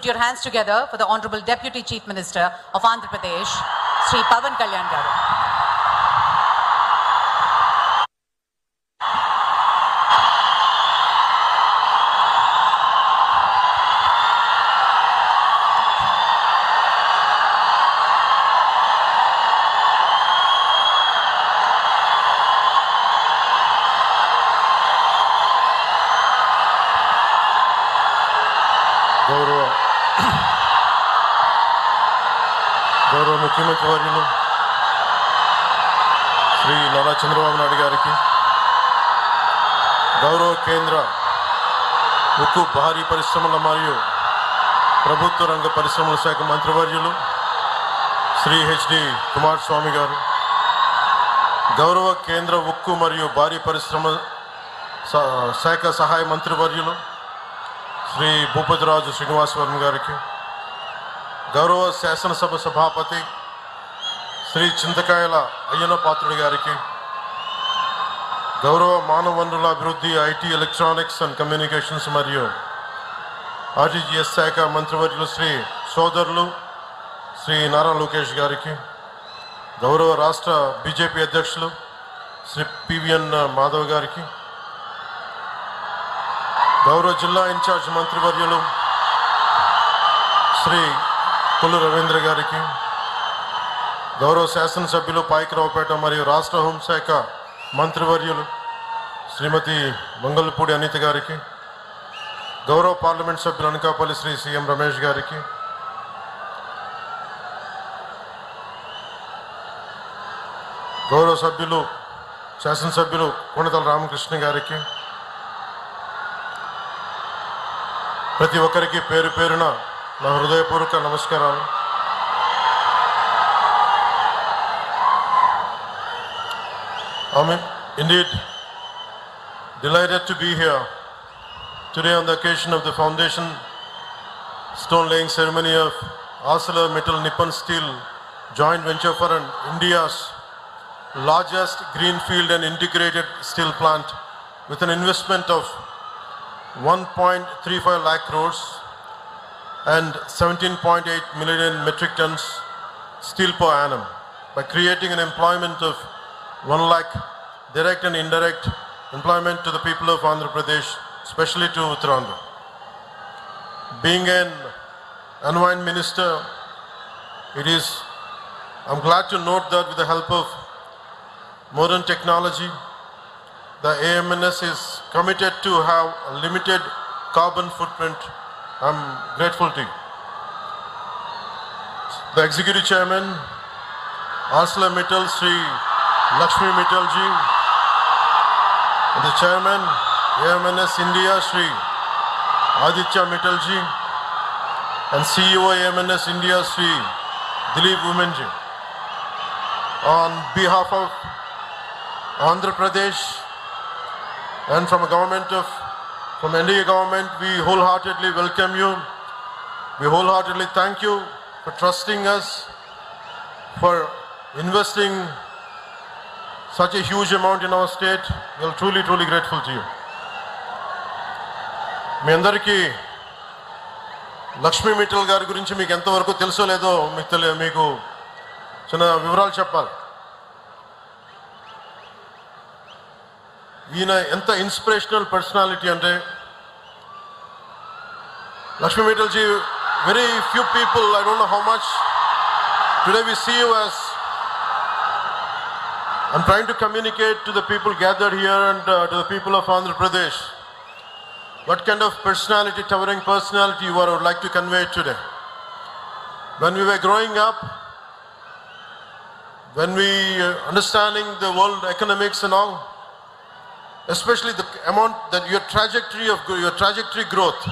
put your hands together for the Honorable Deputy Chief Minister of Andhra Pradesh, Sri Pawan Kalyan Garu. గౌరవ ముఖ్యమంత్రి వర్యులు శ్రీ నారా చంద్రబాబు నాయుడు గారికి, గౌరవ కేంద్ర ఉక్కు భారీ పరిశ్రమల మరియు ప్రభుత్వ రంగ పరిశ్రమల శాఖ మంత్రివర్యులు శ్రీ హెచ్డి కుమారస్వామి గారు, గౌరవ కేంద్ర ఉక్కు మరియు భారీ పరిశ్రమ శాఖ సహాయ మంత్రివర్యులు శ్రీ భూపతిరాజు శ్రీనివాసవర్మ గారికి, గౌరవ శాసనసభ సభాపతి శ్రీ చింతకాయల అయ్యన్న పాత్రుడి గారికి, గౌరవ మానవ వనరుల అభివృద్ధి, ఐటీ, ఎలక్ట్రానిక్స్ అండ్ కమ్యూనికేషన్స్ మరియు ఆర్టీజీఎస్ శాఖ మంత్రివర్యులు శ్రీ సోదరులు శ్రీ నారా లోకేష్ గారికి, గౌరవ రాష్ట్ర బీజేపీ అధ్యక్షులు శ్రీ పివిఎన్ మాధవ్ గారికి, గౌరవ జిల్లా ఇన్ఛార్జ్ మంత్రివర్యులు శ్రీ పుల్లు రవీంద్ర గారికి, గౌరవ శాసనసభ్యులు పాయకరావుపేట మరియు రాష్ట్ర హోంశాఖ మంత్రివర్యులు శ్రీమతి మంగళపూడి అనిత గారికి, గౌరవ పార్లమెంట్ సభ్యులు అనకాపల్లి శ్రీ సిఎం రమేష్ గారికి, గౌరవ సభ్యులు శాసనసభ్యులు కొణిదల రామకృష్ణ గారికి, ప్రతి ఒక్కరికి పేరు పేరున నా హృదయపూర్వక నమస్కారాలు. I'm indeed delighted to be here today on the occasion of the foundation stone laying ceremony of ArcelorMittal Nippon Steel joint venture for India's largest greenfield and integrated steel plant with an investment of 1.35 lakh crores and 17.8 million metric tons steel per annum by creating an employment of 1 lakh direct and indirect employment to the people of Andhra Pradesh, especially to Uttarakhand. Being an environment minister, I'm glad to note that with the help of modern technology, the AMNS is committed to have a limited carbon footprint. I'm grateful to you. The Executive Chairman, ArcelorMittal, Sri Lakshmi Mittal ji, and the Chairman, AMNS India, Sri Aditya Mittal ji, and CEO AMNS India, Sri Dilip Women ji. On behalf of Andhra Pradesh and from NDA government, we wholeheartedly welcome you. We wholeheartedly thank you for trusting us, for investing such a huge amount in our state. We are truly, truly grateful to you. మీ అందరికీ లక్ష్మీ మిట్టల్ గారి గురించి మీకు ఎంతవరకు తెలుసో లేదో మీకు చిన్న వివరాలు చెప్పాలి. ఈయన ఎంత ఇన్స్పిరేషనల్ పర్సనాలిటీ అంటే, Lakshmi Mittal ji, very few people, I don't know how much, today we see you as, I'm trying to communicate to the people gathered here and to the people of Andhra Pradesh what kind of personality, towering personality you are, I would like to convey today. When we were growing up, when we understanding the world economics and all, especially the amount that your trajectory growth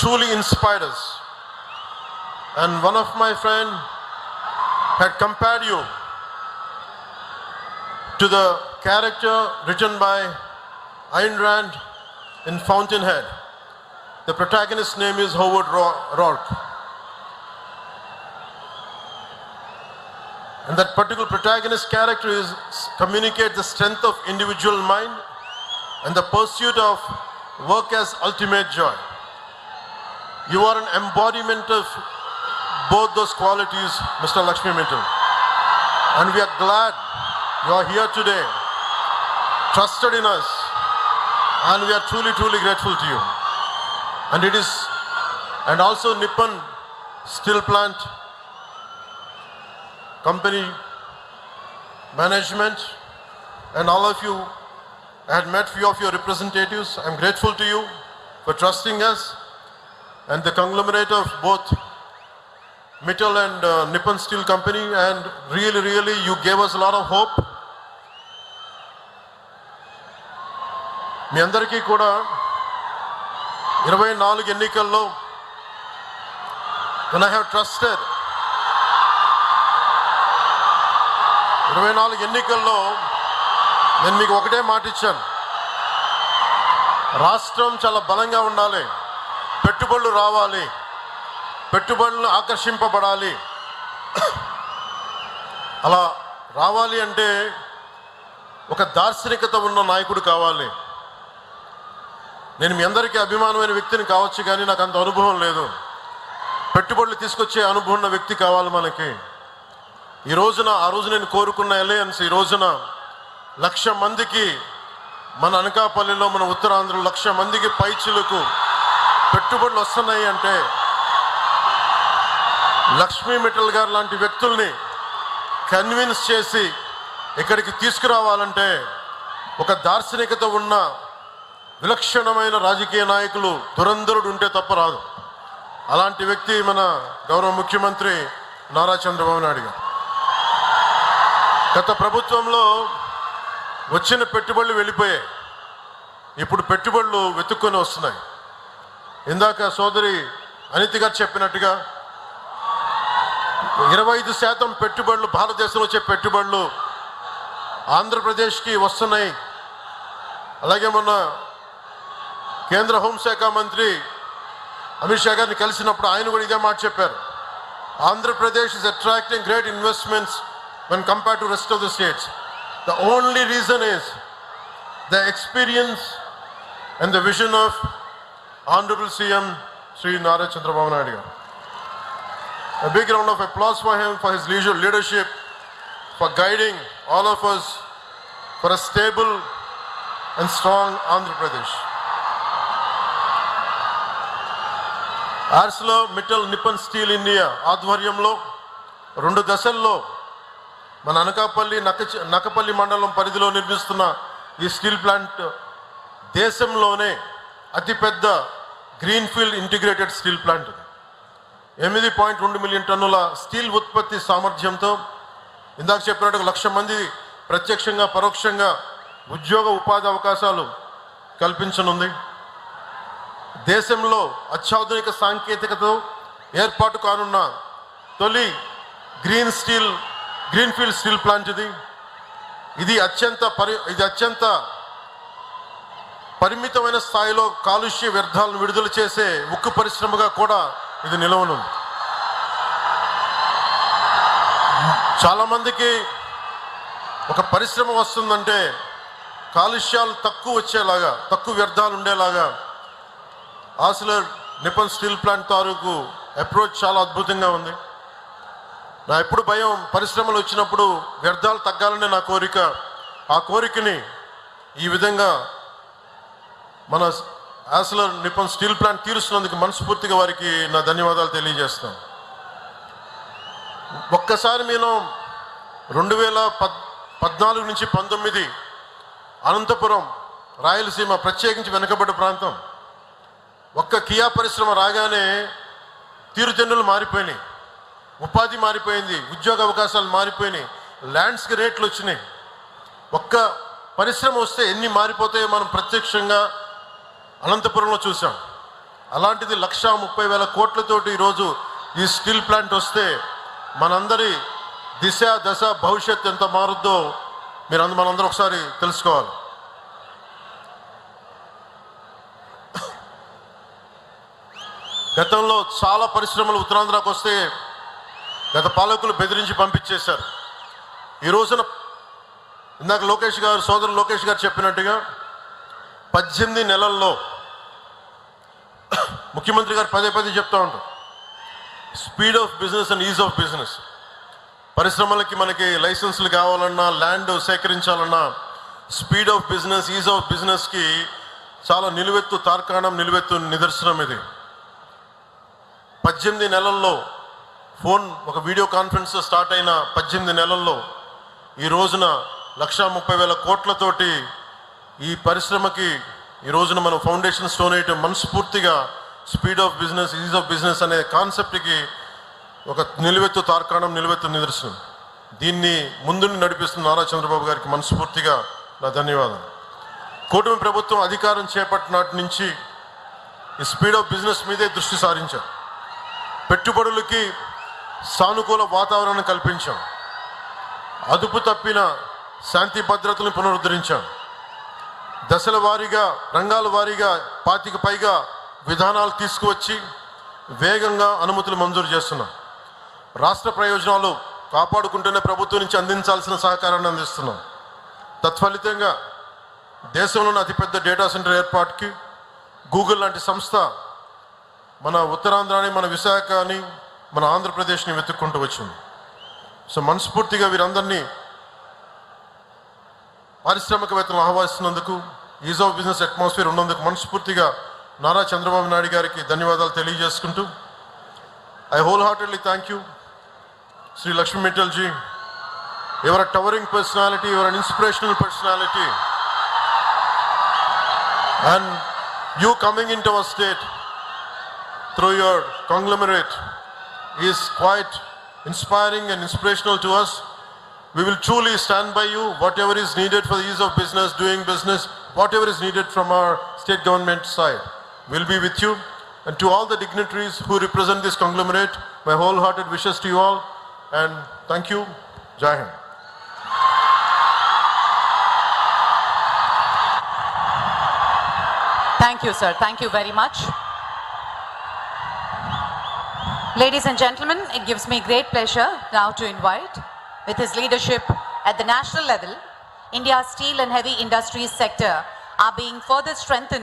truly inspired us. And one of my friend had compared you to the character written by Ayn Rand in Fountainhead. The protagonist's name is Howard Rourke. And that particular protagonist character communicates the strength of individual mind and the pursuit of work as ultimate joy. You are an embodiment of both those qualities, Mr. Lakshmi Mittal. And we are glad you are here today, trusted in us, and we are truly, truly grateful to you. And also Nippon Steel Plant Company management and all of you. I had met few of your representatives. I'm grateful to you for trusting us, and the conglomerate of both Mittal and Nippon Steel Company, and really you gave us a lot of hope. మీ అందరికీ కూడా 24 ఎన్నికల్లో when I have trusted 24 ఎన్నికల్లో నేను మీకు ఒకటే మాట ఇచ్చాను. రాష్ట్రం చాలా బలంగా ఉండాలి, పెట్టుబడులు రావాలి, పెట్టుబడులు ఆకర్షింపబడాలి. అలా రావాలి అంటే ఒక దార్శనికత ఉన్న నాయకుడు కావాలి. నేను మీ అందరికీ అభిమానమైన వ్యక్తిని కావచ్చు, కానీ నాకు అంత అనుభవం లేదు. పెట్టుబడులు తీసుకొచ్చే అనుభవం ఉన్న వ్యక్తి కావాలి మనకి. ఆ రోజు నేను కోరుకున్న అలయన్స్ ఈ రోజున 1,00,000 మందికి మన అనకాపల్లిలో, మన ఉత్తరాంధ్రలో 1,00,000 మందికి పైచిలకు పెట్టుబడులు వస్తున్నాయి అంటే లక్ష్మీ మిట్టల్ గారు లాంటి వ్యక్తుల్ని కన్విన్స్ చేసి ఇక్కడికి తీసుకురావాలంటే ఒక దార్శనికత ఉన్న విలక్షణమైన రాజకీయ నాయకులు, దురంధరుడు ఉంటే తప్ప రాదు. అలాంటి వ్యక్తి మన గౌరవ ముఖ్యమంత్రి నారా చంద్రబాబు నాయుడు గారు. గత ప్రభుత్వంలో వచ్చిన పెట్టుబడులు వెళ్ళిపోయాయి, ఇప్పుడు పెట్టుబడులు వెతుక్కొని వస్తున్నాయి. ఇందాక సోదరి అనిత గారు చెప్పినట్టుగా 25% పెట్టుబడులు, భారతదేశంలో వచ్చే పెట్టుబడులు ఆంధ్రప్రదేశ్కి వస్తున్నాయి. అలాగే మొన్న కేంద్ర హోంశాఖ మంత్రి అమిత్ షా గారిని కలిసినప్పుడు ఆయన కూడా ఇదే మాట చెప్పారు. Andhra Pradesh is attracting great investments when compared to rest of the states. The only reason is the experience and the vision of Honorable CM Sri Nara Chandrababu Naidu garu. A big round of applause for him, for his leadership, for guiding all of us for a stable and strong Andhra Pradesh. ArcelorMittal Nippon Steel India ఆధ్వర్యంలో 2 దశల్లో మన అనకాపల్లి నక్కపల్లి మండలం పరిధిలో నిర్మిస్తున్న ఈ steel plant దేశంలోనే అతిపెద్ద greenfield integrated steel plant. 8.2 million టన్నుల స్టీల్ ఉత్పత్తి సామర్థ్యంతో ఇందాక చెప్పినట్టు 1,00,000 మంది ప్రత్యక్షంగా పరోక్షంగా ఉద్యోగ ఉపాధి అవకాశాలు కల్పించనుంది. దేశంలో అత్యాధునిక సాంకేతికతతో ఏర్పాటు కానున్న తొలి గ్రీన్ఫీల్డ్ స్టీల్ ప్లాంట్ ఇది అత్యంత పరిమితమైన స్థాయిలో కాలుష్య వ్యర్థాలను విడుదల చేసే ఉక్కు పరిశ్రమగా కూడా ఇది నిలవనుంది. చాలా మందికి ఒక పరిశ్రమ వస్తుందంటే కాలుష్యాలు తక్కువ వచ్చేలాగా, తక్కువ వ్యర్థాలు ఉండేలాగా ఆర్సిలర్ నిప్పన్ స్టీల్ ప్లాంట్ తాలూకు అప్రోచ్ చాలా అద్భుతంగా ఉంది. నా ఎప్పుడు భయం, పరిశ్రమలు వచ్చినప్పుడు వ్యర్థాలు తగ్గాలనే నా కోరిక. ఆ కోరికని ఈ విధంగా మన ఆర్సిలర్ నిప్పన్ స్టీల్ ప్లాంట్ తీరుస్తున్నందుకు మనస్ఫూర్తిగా వారికి నా ధన్యవాదాలు తెలియజేస్తాను. ఒక్కసారి నేను 2014 నుంచి 19 అనంతపురం, రాయలసీమ, ప్రత్యేకించి వెనుకబడ్డ ప్రాంతం, ఒక్క కియా పరిశ్రమ రాగానే తీరుతెన్నులు మారిపోయినాయి, ఉపాధి మారిపోయింది, ఉద్యోగ అవకాశాలు మారిపోయినాయి, ల్యాండ్స్కి రేట్లు వచ్చినాయి. ఒక్క పరిశ్రమ వస్తే ఎన్ని మారిపోతాయో మనం ప్రత్యక్షంగా అనంతపురంలో చూసాం. అలాంటిది 1,30,000 కోట్లతోటి ఈరోజు ఈ స్టీల్ ప్లాంట్ వస్తే మనందరి దిశ దశ భవిష్యత్తు ఎంత మారుద్దో మనందరూ ఒకసారి తెలుసుకోవాలి. గతంలో చాలా పరిశ్రమలు ఉత్తరాంధ్రకు వస్తే గత పాలకులు బెదిరించి పంపించేశారు. ఈ రోజున ఇందాక సోదరులు లోకేష్ గారు చెప్పినట్టుగా 18 నెలల్లో ముఖ్యమంత్రి గారు పదే పదే చెప్తా ఉంటారు, speed of business and ease of business. పరిశ్రమలకి మనకి లైసెన్సులు కావాలన్నా, ల్యాండ్ సేకరించాలన్నా, speed of business, ease of బిజినెస్కి చాలా నిలువెత్తు తార్కాణం, నిలువెత్తు నిదర్శనం ఇది. 18 నెలల్లో ఫోన్ ఒక వీడియో కాన్ఫరెన్స్ స్టార్ట్ అయిన 18 నెలల్లో ఈ రోజున 1,30,000 కోట్లతోటి ఈ పరిశ్రమకి ఈ రోజున మనం ఫౌండేషన్ స్టోన్ వేయటం మనస్ఫూర్తిగా speed of business, ease of business అనే కాన్సెప్ట్కి ఒక నిలువెత్తు తార్కాణం, నిలువెత్తు నిదర్శనం. దీన్ని ముందుని నడిపిస్తున్న నారా చంద్రబాబు గారికి మనస్ఫూర్తిగా నా ధన్యవాదాలు. కూటమి ప్రభుత్వం అధికారం చేపట్టినాటి నుంచి ఈ స్పీడ్ ఆఫ్ బిజినెస్ మీదే దృష్టి సారించాం. పెట్టుబడులకి సానుకూల వాతావరణం కల్పించాం. అదుపు తప్పిన శాంతి భద్రతలను పునరుద్ధరించాం. దశల వారీగా, రంగాల వారీగా 25 పైగా విధానాలు తీసుకువచ్చి వేగంగా అనుమతులు మంజూరు చేస్తున్నాం. రాష్ట్ర ప్రయోజనాలు కాపాడుకుంటూనే ప్రభుత్వం నుంచి అందించాల్సిన సహకారాన్ని అందిస్తున్నాం. తత్ఫలితంగా దేశంలోని అతిపెద్ద డేటా సెంటర్ ఏర్పాటుకి గూగుల్ లాంటి సంస్థ మన ఉత్తరాంధ్రాని, మన విశాఖని, మన ఆంధ్రప్రదేశ్ని వెతుక్కుంటూ వచ్చింది. సో మనస్ఫూర్తిగా వీరందరినీ పారిశ్రామికవేత్తలను ఆహ్వానిస్తున్నందుకు, ఈజ్ ఆఫ్ బిజినెస్ అట్మాస్ఫియర్ ఉన్నందుకు మనస్ఫూర్తిగా నారా చంద్రబాబు నాయుడు గారికి ధన్యవాదాలు తెలియజేసుకుంటూ, I whole heartedly thank you Sri Lakshmi Mittal ji. You are a towering personality, you are an inspirational personality. And you coming into our state through your conglomerate is quite inspiring and inspirational to us. We will truly stand by you. Whatever is needed for the ease of business, doing business, whatever is needed from our state government side, we'll be with you. And to all the dignitaries who represent this conglomerate, my wholehearted wishes to you all. And thank you. Jai Hind. Thank you, sir. Thank you very much. Ladies and gentlemen, it gives me great pleasure now to invite, with his leadership at the national level, India's steel and heavy industries sector are being further strengthened